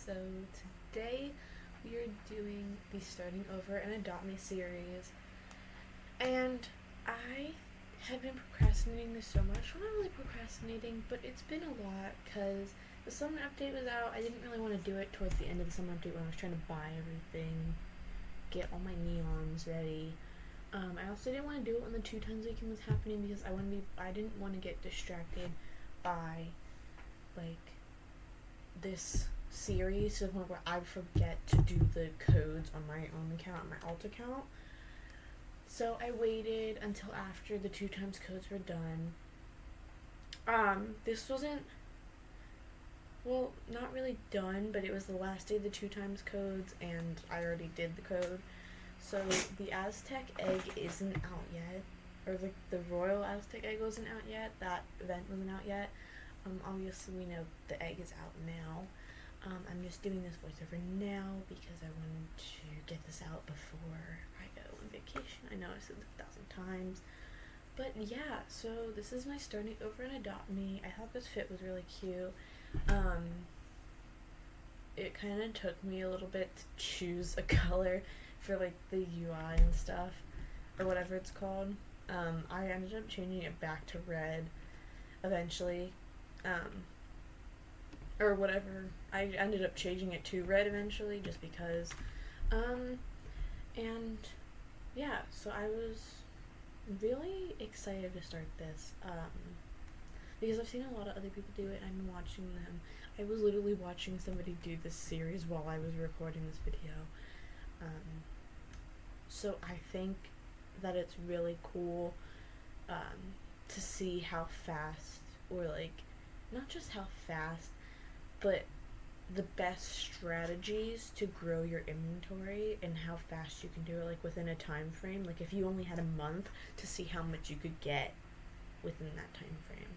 So today we are doing the Starting Over and Adopt Me series, and I have been procrastinating this so much. Well, not really procrastinating, but it's been a lot because the summer update was out. I didn't really want to do it towards the end of the summer update when I was trying to buy everything, get all my neons ready. I also didn't want to do it when the 2 times weekend was happening because I didn't want to get distracted by like this series to the point where I forget to do the codes on my own account, my alt account. So I waited until after the 2 times codes were done. This wasn't, well, not really done, but it was the last day of the 2 times codes, and I already did the code. So the Aztec egg isn't out yet, or the Royal Aztec egg wasn't out yet. That event wasn't out yet. Obviously we know the egg is out now. I'm just doing this voiceover now because I wanted to get this out before I go on vacation. I know I've said it 1,000 times. But yeah, so this is my Starting Over and Adopt Me. I thought this fit was really cute. It kind of took me a little bit to choose a color for like the UI and stuff, or whatever it's called. I ended up changing it back to red eventually. Or whatever. I ended up changing it to red eventually just because. And yeah, so I was really excited to start this. Because I've seen a lot of other people do it and I've been watching them. I was literally watching somebody do this series while I was recording this video. So I think that it's really cool to see how fast, or like, not just how fast, but the best strategies to grow your inventory and how fast you can do it, like within a time frame. Like if you only had a month, to see how much you could get within that time frame.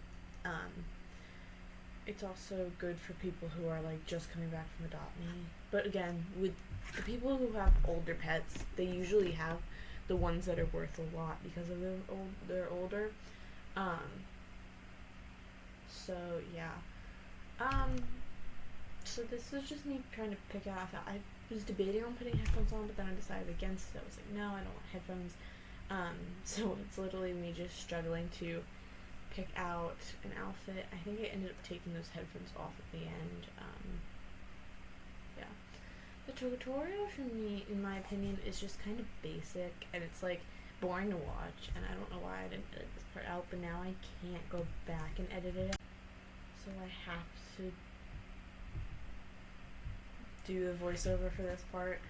It's also good for people who are like just coming back from Adopt Me. But again, with the people who have older pets, they usually have the ones that are worth a lot because of they're older. So yeah. So this was just me trying to pick out. I was debating on putting headphones on, but then I decided against it. I was like, no, I don't want headphones. So it's literally me just struggling to pick out an outfit. I think I ended up taking those headphones off at the end. Yeah. The tutorial for me, in my opinion, is just kind of basic, and it's like boring to watch, and I don't know why I didn't edit this part out, but now I can't go back and edit it. So I have to do the voiceover for this part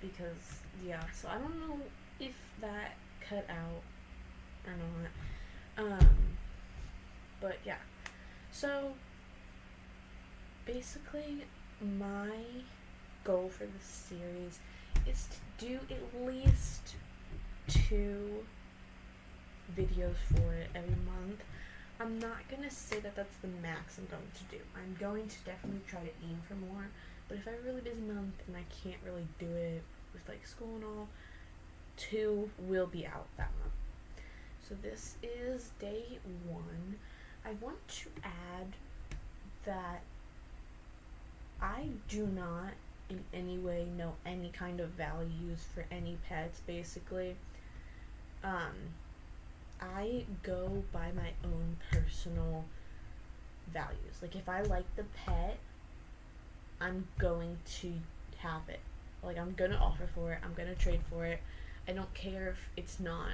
because, yeah, so I don't know if that cut out or not. But yeah. So basically my goal for this series is to do at least 2 videos for it every month. I'm not going to say that that's the max I'm going to do. I'm going to definitely try to aim for more, but if I have a really busy month and I can't really do it with like school and all, 2 will be out that month. So this is day 1. I want to add that I do not in any way know any kind of values for any pets, basically. I go by my own personal values. Like if I like the pet, I'm going to have it. Like I'm gonna offer for it, I'm gonna trade for it. I don't care if it's not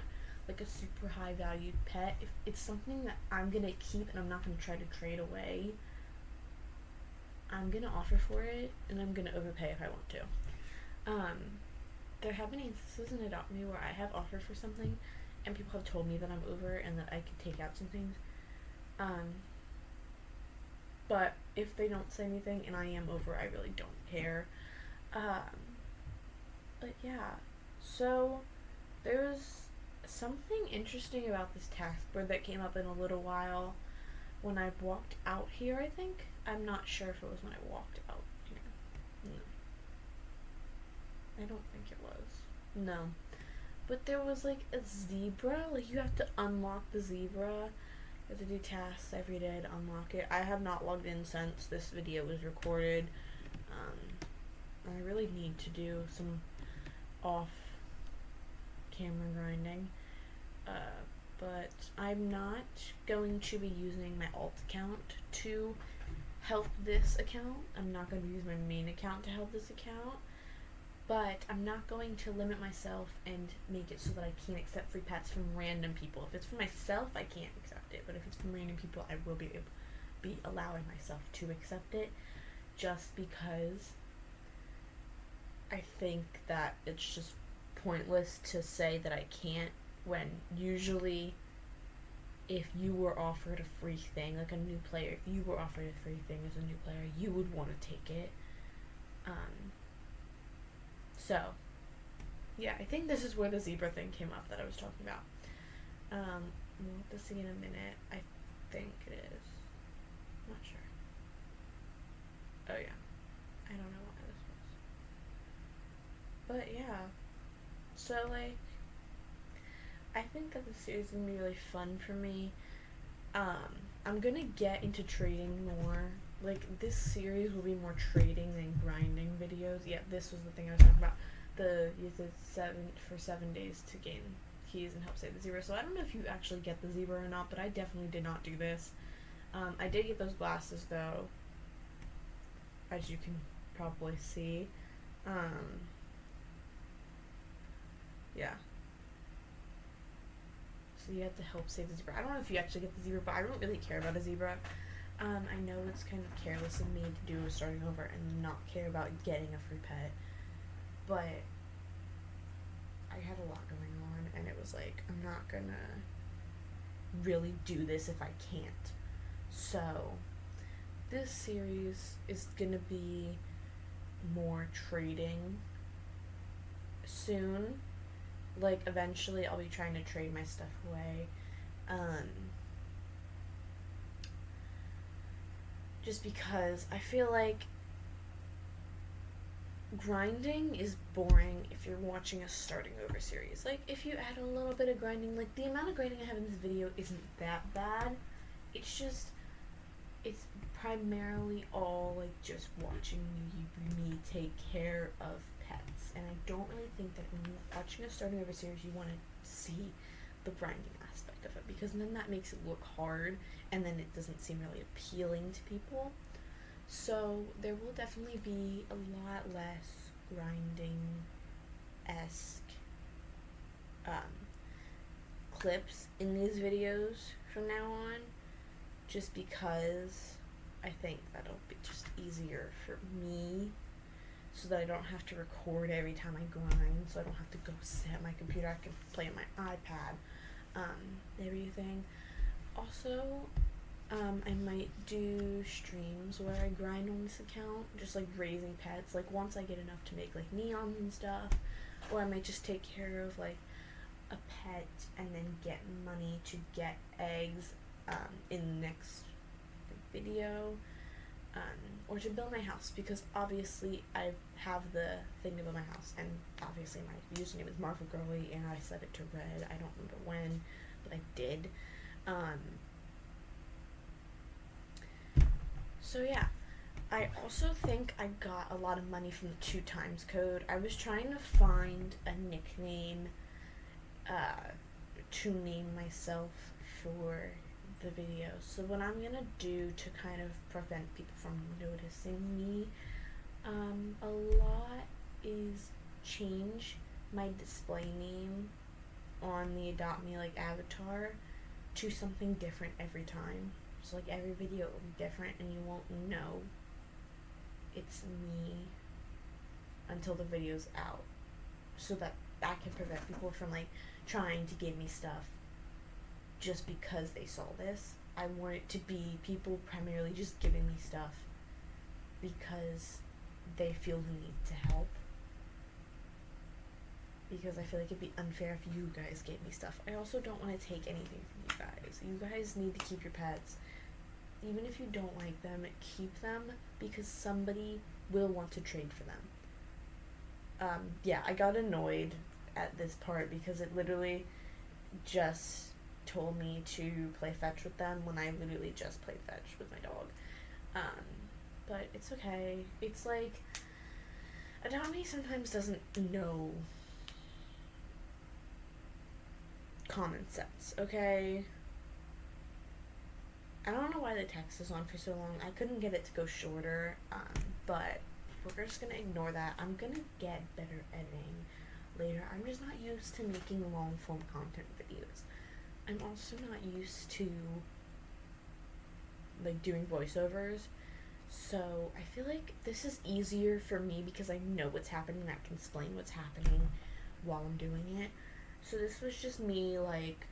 like a super high valued pet. If it's something that I'm gonna keep and I'm not gonna try to trade away, I'm gonna offer for it and I'm gonna overpay if I want to. There have been instances in Adopt Me where I have offered for something and people have told me that I'm over and that I could take out some things. But if they don't say anything and I am over, I really don't care. But yeah, so there's something interesting about this task board that came up in a little while when I walked out here, I think. I'm not sure if it was when I walked out here. No. I don't think it was. No. But there was like a zebra. Like you have to unlock the zebra. You have to do tasks every day to unlock it. I have not logged in since this video was recorded. I really need to do some off-camera grinding. But I'm not going to be using my alt account to help this account. I'm not going to use my main account to help this account. But I'm not going to limit myself and make it so that I can't accept free pets from random people. If it's for myself, I can't accept it. But if it's from random people, I will be allowing myself to accept it. Just because I think that it's just pointless to say that I can't, when usually if you were offered a free thing, like a new player, if you were offered a free thing as a new player, you would want to take it. So, yeah, I think this is where the zebra thing came up that I was talking about. We'll have to see in a minute. I think it is. Not sure. Oh, yeah. I don't know why this was. But, yeah. So, like, I think that this series is going to be really fun for me. I'm going to get into trading more. Like, this series will be more trading than grinding videos. Yeah, this was the thing I was talking about. Use it 7 days to gain keys and help save the zebra. So I don't know if you actually get the zebra or not, but I definitely did not do this. I did get those glasses, though, as you can probably see. Yeah. So you have to help save the zebra. I don't know if you actually get the zebra, but I don't really care about a zebra. I know it's kind of careless of me to do starting over and not care about getting a free pet, but I had a lot going on, and it was like, I'm not gonna really do this if I can't. So, this series is gonna be more trading soon. Like, eventually I'll be trying to trade my stuff away. Just because I feel like grinding is boring if you're watching a starting over series. Like, if you add a little bit of grinding, like, the amount of grinding I have in this video isn't that bad. It's just, it's primarily all, like, just watching me take care of pets. And I don't really think that when you're watching a starting over series, you want to see the grinding aspect of it, because then that makes it look hard, and then it doesn't seem really appealing to people. So there will definitely be a lot less grinding-esque clips in these videos from now on, just because I think that'll be just easier for me, so that I don't have to record every time I grind, so I don't have to go sit at my computer. I can play on my iPad, everything. Also, I might do streams where I grind on this account, just like raising pets, like once I get enough to make like neons and stuff, or I might just take care of like a pet and then get money to get eggs in the next video, or to build my house, because obviously I have the thing to build my house, and obviously my username is Marvel Girly, and I set it to red. I don't remember when, but I did. So yeah, I also think I got a lot of money from the 2x code. I was trying to find a nickname to name myself for the video. So what I'm gonna do to kind of prevent people from noticing me a lot is change my display name on the Adopt Me Like avatar to something different every time. So like every video will be different, and you won't know it's me until the video's out, so that can prevent people from like trying to give me stuff just because they saw this. I want it to be people primarily just giving me stuff because they feel the need to help. Because I feel like it'd be unfair if you guys gave me stuff. I also don't want to take anything from you guys. You guys need to keep your pets. Even if you don't like them, keep them, because somebody will want to trade for them. Yeah, I got annoyed at this part because it literally just told me to play fetch with them when I literally just played fetch with my dog. But it's okay. It's like, Adami sometimes doesn't know common sense, okay? I don't know why the text is on for so long. I couldn't get it to go shorter, but we're just gonna ignore that. I'm gonna get better editing later. I'm just not used to making long form content videos. I'm also not used to like doing voiceovers. So I feel like this is easier for me because I know what's happening and I can explain what's happening while I'm doing it. So this was just me like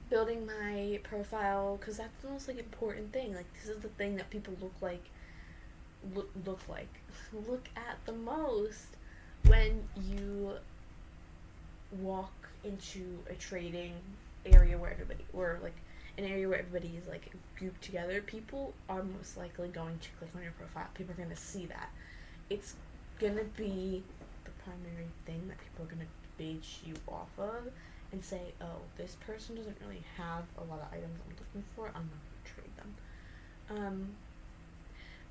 building my profile because that's the most like important thing. Like this is the thing that people look like look at the most when you walk into a trading area where everybody or like an area where everybody is like grouped together. People are most likely going to click on your profile. People are going to see that. It's gonna be the primary thing that people are gonna base you off of and say, oh, this person doesn't really have a lot of items I'm looking for, I'm not gonna trade them.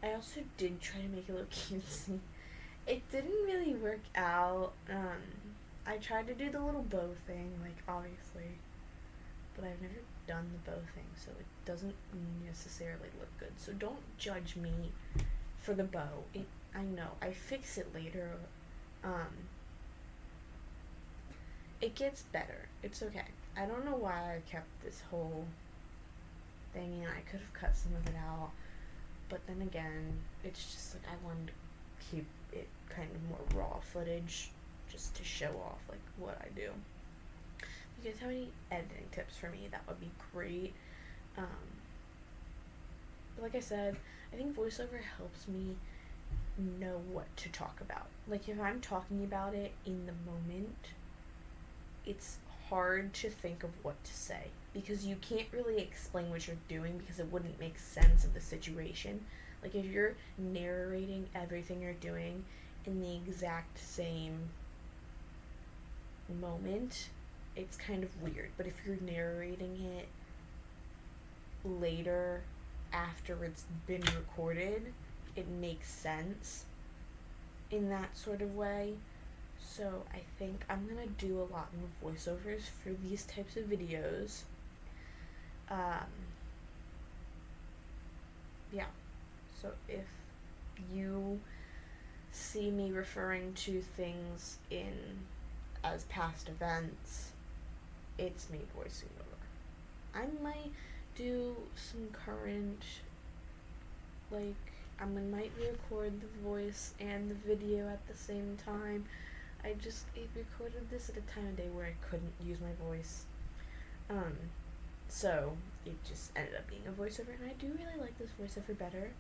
I also did try to make it look cutesy. It didn't really work out. I tried to do the little bow thing, like obviously, but I've never done the bow thing, so it doesn't necessarily look good. So don't judge me for the bow. I know. I fix it later. It gets better. It's okay. I don't know why I kept this whole thing in. I could have cut some of it out, but then again, it's just like I wanted to keep it kind of more raw footage just to show off like what I do. If you guys have any editing tips for me, that would be great. But like I said, I think voiceover helps me know what to talk about. Like if I'm talking about it in the moment, it's hard to think of what to say because you can't really explain what you're doing because it wouldn't make sense of the situation. Like if you're narrating everything you're doing in the exact same moment, it's kind of weird. But if you're narrating it later after it's been recorded, it makes sense in that sort of way. So I think I'm gonna do a lot more voiceovers for these types of videos. Yeah. So if you see me referring to things in as past events, it's me voicing over. I might do some current, like, I might record the voice and the video at the same time. I recorded this at a time of day where I couldn't use my voice. So it just ended up being a voiceover, and I do really like this voiceover better.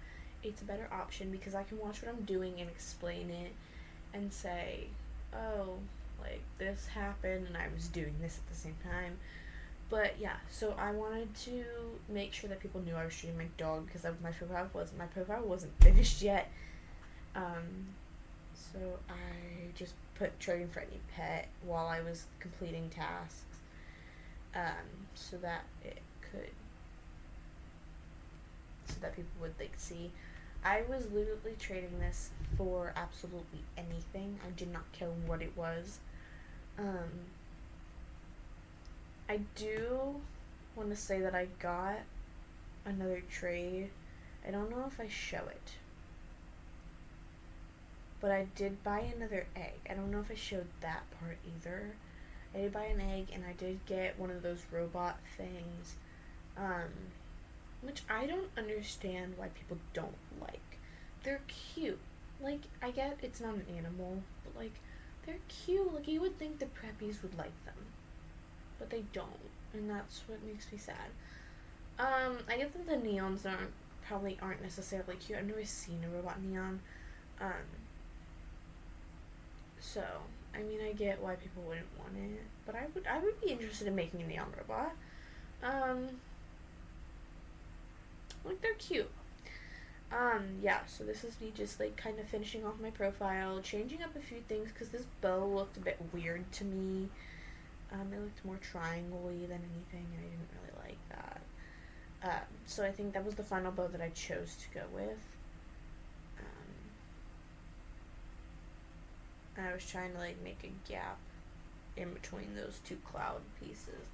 It's a better option because I can watch what I'm doing and explain it and say, oh, like this happened and I was doing this at the same time. But yeah, so I wanted to make sure that people knew I was shooting my dog because my profile wasn't finished yet. So I just put trading for any pet while I was completing tasks, so that people would like see. I was literally trading this for absolutely anything. I did not care what it was. I do want to say that I got another trade. I don't know if I show it, but I did buy another egg. I don't know if I showed that part either. I did buy an egg, and I did get one of those robot things, which I don't understand why people don't like. They're cute. Like, I get it's not an animal, but, like, they're cute. Like, you would think the preppies would like them, but they don't, and that's what makes me sad. I get that the neons probably aren't necessarily cute. I've never seen a robot neon. So, I mean, I get why people wouldn't want it, but I would be interested in making a neon robot. Like, they're cute. Yeah, so this is me just, like, kind of finishing off my profile, changing up a few things, because this bow looked a bit weird to me. It looked more triangle-y than anything, and I didn't really like that. So I think that was the final bow that I chose to go with. and I was trying to like make a gap in between those two cloud pieces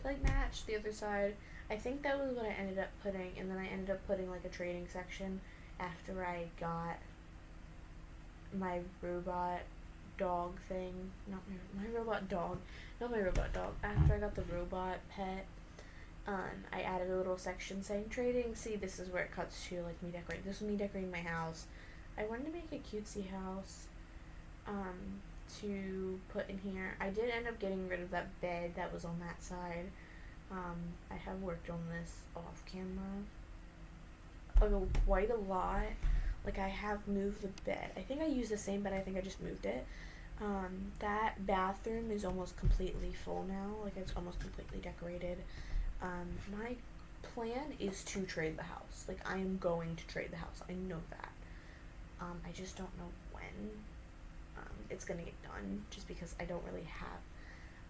to like match the other side. I think that was what I ended up putting, and then I ended up putting like a trading section after I got my robot dog thing. Not my robot dog. Not my robot dog. After I got the robot pet, I added a little section saying trading. See, this is where it cuts to like me decorating. This is me decorating my house. I wanted to make a cutesy house to put in here. I did end up getting rid of that bed that was on that side. I have worked on this off camera quite a lot. Like, I have moved the bed. I think I used the same bed. I think I just moved it. That bathroom is almost completely full now. Like, it's almost completely decorated. My plan is to trade the house. Like, I am going to trade the house. I know that. I just don't know when it's going to get done, just because I don't really have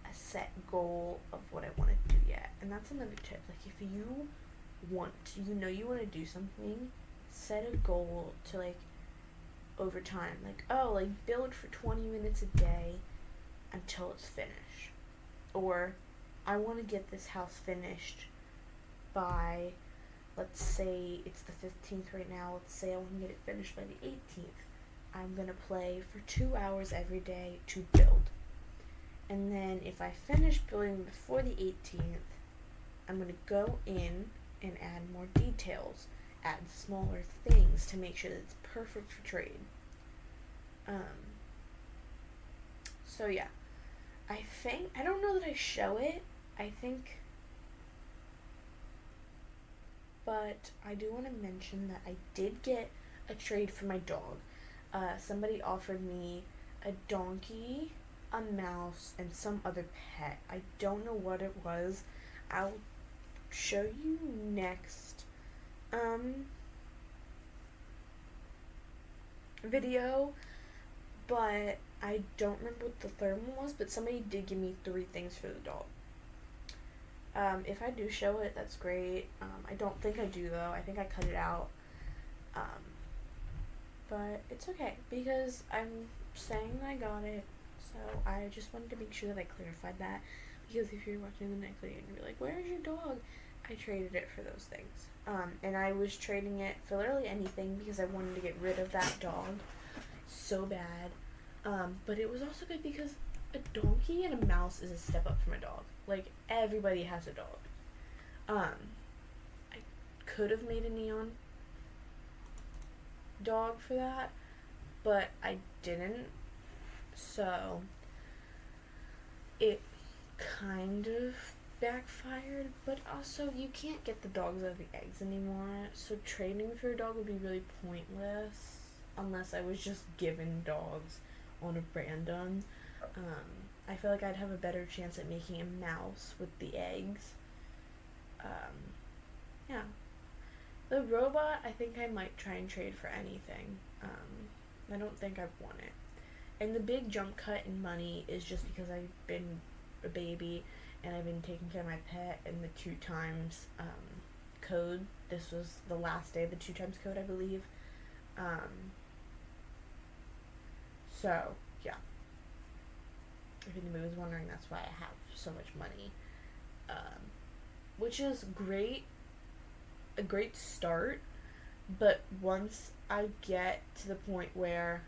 a set goal of what I want to do yet. And that's another tip. Like, if you want to do something, set a goal to, like, over time. Like, build for 20 minutes a day until it's finished. Or, I want to get this house finished by, let's say it's the 15th right now. Let's say I want to get it finished by the 18th. I'm going to play for 2 hours every day to build. And then if I finish building before the 18th, I'm going to go in and add more details, add smaller things to make sure that it's perfect for trade. So yeah, I don't know that I show it, but I do want to mention that I did get a trade for my dog. Somebody offered me a donkey, a mouse, and some other pet. I don't know what it was. I'll show you next video, but I don't remember what the third one was, but somebody did give me 3 things for the dog. If I do show it, that's great. I don't think I do, though. I think I cut it out. But it's okay, because I'm saying that I got it, so I just wanted to make sure that I clarified that, because if you're watching the next video and you're like, where's your dog? I traded it for those things. And I was trading it for literally anything, because I wanted to get rid of that dog so bad. But it was also good because a donkey and a mouse is a step up from a dog. Like, everybody has a dog. I could have made a neon dog for that, but I didn't, so it kind of backfired. But also, you can't get the dogs out of the eggs anymore, so trading for a dog would be really pointless unless I was just given dogs on a random. I feel like I'd have a better chance at making a mouse with the eggs. Yeah. The robot, I think I might try and trade for anything. I don't think I'd want it. And the big jump cut in money is just because I've been a baby and I've been taking care of my pet, and the 2 times code. This was the last day of the 2 times code, I believe. So, yeah. If anybody was wondering, that's why I have so much money. Which is great. A great start, but once I get to the point where,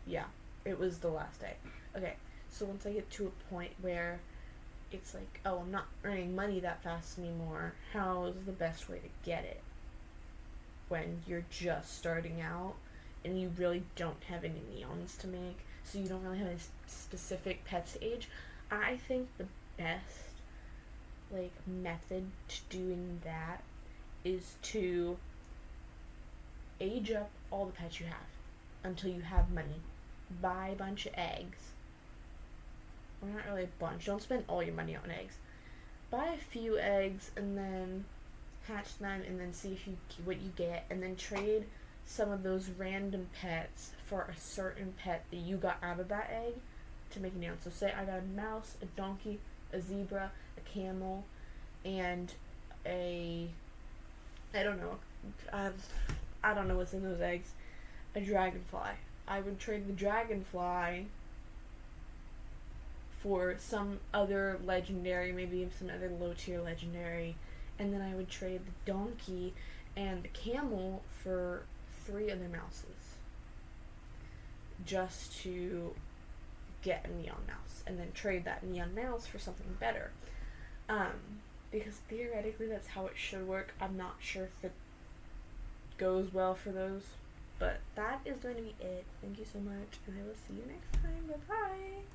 yeah, it was the last day. Okay, so once I get to a point where it's like, oh, I'm not earning money that fast anymore, how's the best way to get it when you're just starting out and you really don't have any neons to make, so you don't really have a specific pet's age? I think the best, like, method to doing that is to age up all the pets you have until you have money. Buy a bunch of eggs. Or not really a bunch. Don't spend all your money on eggs. Buy a few eggs and then hatch them and then see what you get, and then trade some of those random pets for a certain pet that you got out of that egg to make a neon. So say I got a mouse, a donkey, a zebra, a camel, and I don't know what's in those eggs. A dragonfly. I would trade the dragonfly for some other legendary, maybe some other low tier legendary, and then I would trade the donkey and the camel for 3 other mouses just to get a neon mouse, and then trade that neon mouse for something better. Because theoretically that's how it should work. I'm not sure if it goes well for those, but that is going to be it. Thank you so much, and I will see you next time. Bye bye.